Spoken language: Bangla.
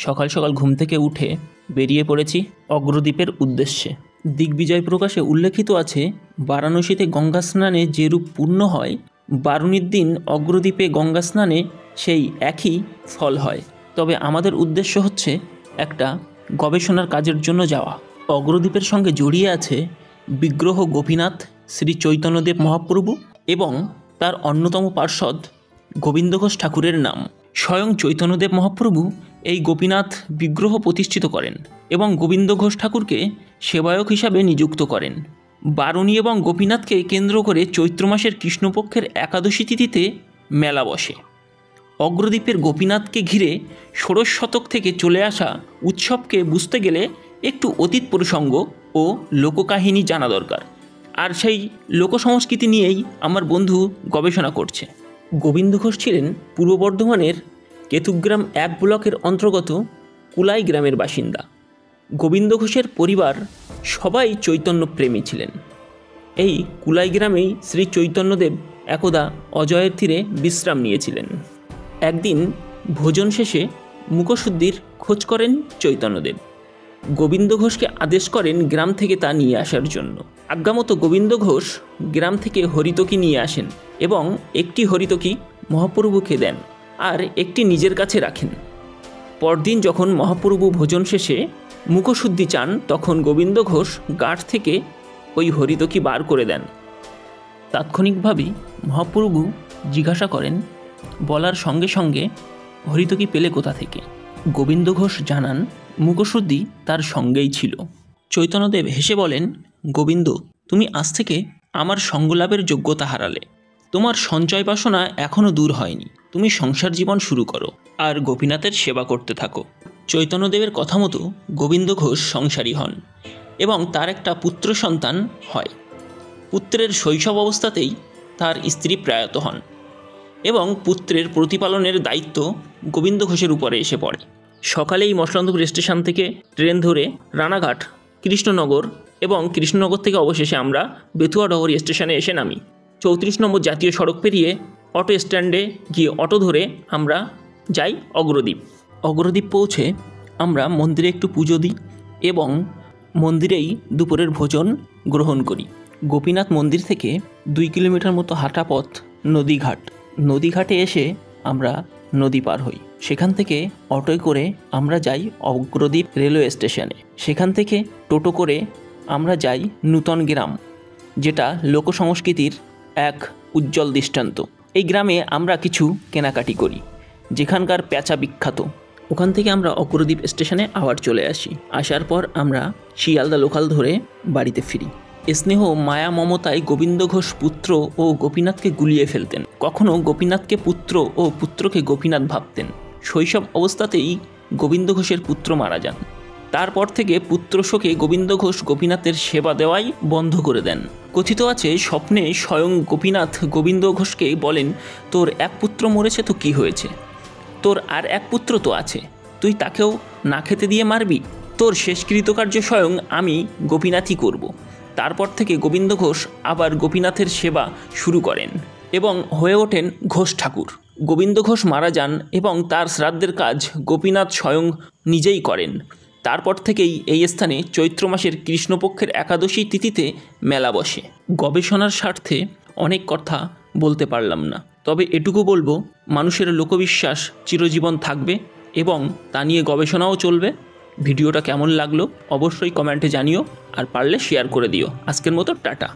সকাল সকাল ঘুম থেকে উঠে বেরিয়ে পড়েছি অগ্রদ্বীপের উদ্দেশ্যে। দিগ্বিজয় প্রকাশে উল্লেখিত আছে, বারাণসীতে গঙ্গা স্নানে যেরূপ পূর্ণ হয়, বারুণীর দিন অগ্রদ্বীপে গঙ্গা স্নানে সেই একই ফল হয়। তবে আমাদের উদ্দেশ্য হচ্ছে একটা গবেষণার কাজের জন্য যাওয়া। অগ্রদ্বীপের সঙ্গে জড়িয়ে আছে বিগ্রহ গোপীনাথ শ্রী চৈতন্যদেব মহাপ্রভু এবং তার অন্যতম পার্ষদ গোবিন্দ ঘোষ ঠাকুরের নাম। স্বয়ং চৈতন্যদেব মহাপ্রভু এই গোপীনাথ বিগ্রহ প্রতিষ্ঠিত করেন এবং গোবিন্দ ঘোষ ঠাকুরকে সেবায়ক হিসাবে নিযুক্ত করেন। বারুণী এবং গোপীনাথকে কেন্দ্র করে চৈত্র মাসের কৃষ্ণপক্ষের একাদশী তিথিতে মেলা বসে। অগ্রদ্বীপের গোপীনাথকে ঘিরে ষোড়শ শতক থেকে চলে আসা উৎসবকে বুঝতে গেলে একটু অতীত প্রসঙ্গ ও লোককাহিনী জানা দরকার। আর সেই লোকসংস্কৃতি নিয়েই আমার বন্ধু গবেষণা করছে। গোবিন্দ ঘোষ ছিলেন পূর্ব বর্ধমানের কেতুগ্রাম 1 ব্লকের অন্তর্গত কুলাই গ্রামের বাসিন্দা। গোবিন্দ ঘোষের পরিবার সবাই চৈতন্যপ্রেমী ছিলেন। এই কুলাই গ্রামেই শ্রী চৈতন্যদেব একদা অজয়ের তীরে বিশ্রাম নিয়েছিলেন। একদিন ভোজন শেষে মুখশুদ্ধির খোঁজ করেন চৈতন্যদেব। গোবিন্দ ঘোষকে আদেশ করেন গ্রাম থেকে তা নিয়ে আসার জন্য। আজ্ঞামতো গোবিন্দ ঘোষ গ্রাম থেকে হরিতকি নিয়ে আসেন এবং একটি হরিতকি মহাপ্রভুকে দেন আর একটি নিজের কাছে রাখেন। পরদিন যখন মহাপ্রভু ভোজন শেষে মুখশুদ্ধি চান, তখন গোবিন্দ ঘোষ গাঁট থেকে ওই হরিতকি বার করে দেন। তাৎক্ষণিকভাবেই মহাপ্রভু জিজ্ঞাসা করেন, বলার সঙ্গে সঙ্গে হরিতকি পেলে কোথা থেকে? গোবিন্দ ঘোষ জানান, মুখশুদ্ধি তার সঙ্গেই ছিল। চৈতন্যদেব হেসে বলেন, গোবিন্দ, তুমি আজ থেকে আমার সঙ্গলাভের যোগ্যতা হারালে। তোমার সঞ্চয় বাসনা এখনও দূর হয়নি। তুমি সংসার জীবন শুরু করো আর গোপীনাথের সেবা করতে থাকো। চৈতন্যদেবের কথা মতো গোবিন্দ ঘোষ সংসারী হন এবং তার একটা পুত্র সন্তান হয়। পুত্রের শৈশব অবস্থাতেই তার স্ত্রী প্রয়াত হন এবং পুত্রের প্রতিপালনের দায়িত্ব গোবিন্দ ঘোষের উপরে এসে পড়ে। সকালেই মসলান্দপুর স্টেশন থেকে ট্রেন ধরে রানাঘাট, কৃষ্ণনগর এবং কৃষ্ণনগর থেকে অবশেষে আমরা বেতুয়াডহর স্টেশনে এসে নামি। 34 নম্বর জাতীয় সড়ক পেরিয়ে অটো স্ট্যান্ডে গিয়ে অটো ধরে আমরা যাই অগ্রদ্বীপ। অগ্রদ্বীপ পৌঁছে আমরা মন্দিরে একটু পুজো দিই এবং মন্দিরেই দুপুরের ভোজন গ্রহণ করি। গোপীনাথ মন্দির থেকে 2 কিলোমিটার মতো হাঁটা পথ নদীঘাটে এসে আমরা নদী পার হই। সেখান থেকে অটোয় করে আমরা যাই অগ্রদ্বীপ রেলওয়ে স্টেশনে। সেখান থেকে টোটো করে আমরা যাই নূতন গ্রাম, যেটা লোকসংস্কৃতির এক উজ্জ্বল দৃষ্টান্ত। এই গ্রামে আমরা কিছু কেনাকাটি করি, যেখানকার পেঁচা বিখ্যাত। ওখান থেকে আমরা অগ্রদ্বীপ স্টেশনে আবার চলে আসি। আসার পর আমরা শিয়ালদা লোকাল ধরে বাড়িতে ফিরি। স্নেহ মায়া মমতায় গোবিন্দ ঘোষ পুত্র ও গোপীনাথকে গুলিয়ে ফেলতেন। কখনো গোপীনাথকে পুত্র ও পুত্রকে গোপীনাথ ভাবতেন। শৈশব অবস্থাতেই গোবিন্দ ঘোষের পুত্র মারা যান। তারপর থেকে পুত্র শোকে গোবিন্দ ঘোষ গোপীনাথের সেবা দেওয়াই বন্ধ করে দেন। কথিত আছে, স্বপ্নে স্বয়ং গোপীনাথ গোবিন্দ ঘোষকে বলেন, তোর এক পুত্র মরেছে তো কি হয়েছে, তোর আর এক পুত্র তো আছে, তুই তাকেও না খেতে দিয়ে মারবি? তোর শেষ কৃতকার্য স্বয়ং আমি গোপীনাথই করব। তারপর থেকে গোবিন্দ ঘোষ আবার গোপীনাথের সেবা শুরু করেন এবং হয়ে ওঠেন ঘোষ ঠাকুর। গোবিন্দ ঘোষ মারা যান এবং তার শ্রাদ্ধের কাজ গোপীনাথ স্বয়ং নিজেই করেন। তারপর থেকেই এই স্থানে চৈত্র মাসের কৃষ্ণপক্ষের একাদশী তিথিতে মেলা বসে। গবেষণার স্বার্থে অনেক কথা বলতে পারলাম না, তবে এটুকু বলবো, মানুষের লোকবিশ্বাস চিরজীবন থাকবে এবং তা নিয়ে গবেষণাও চলবে। ভিডিওটা কেমন লাগলো অবশ্যই কমেন্টে জানিও, আর পারলে শেয়ার করে দিও। আজকের মতো টাটা।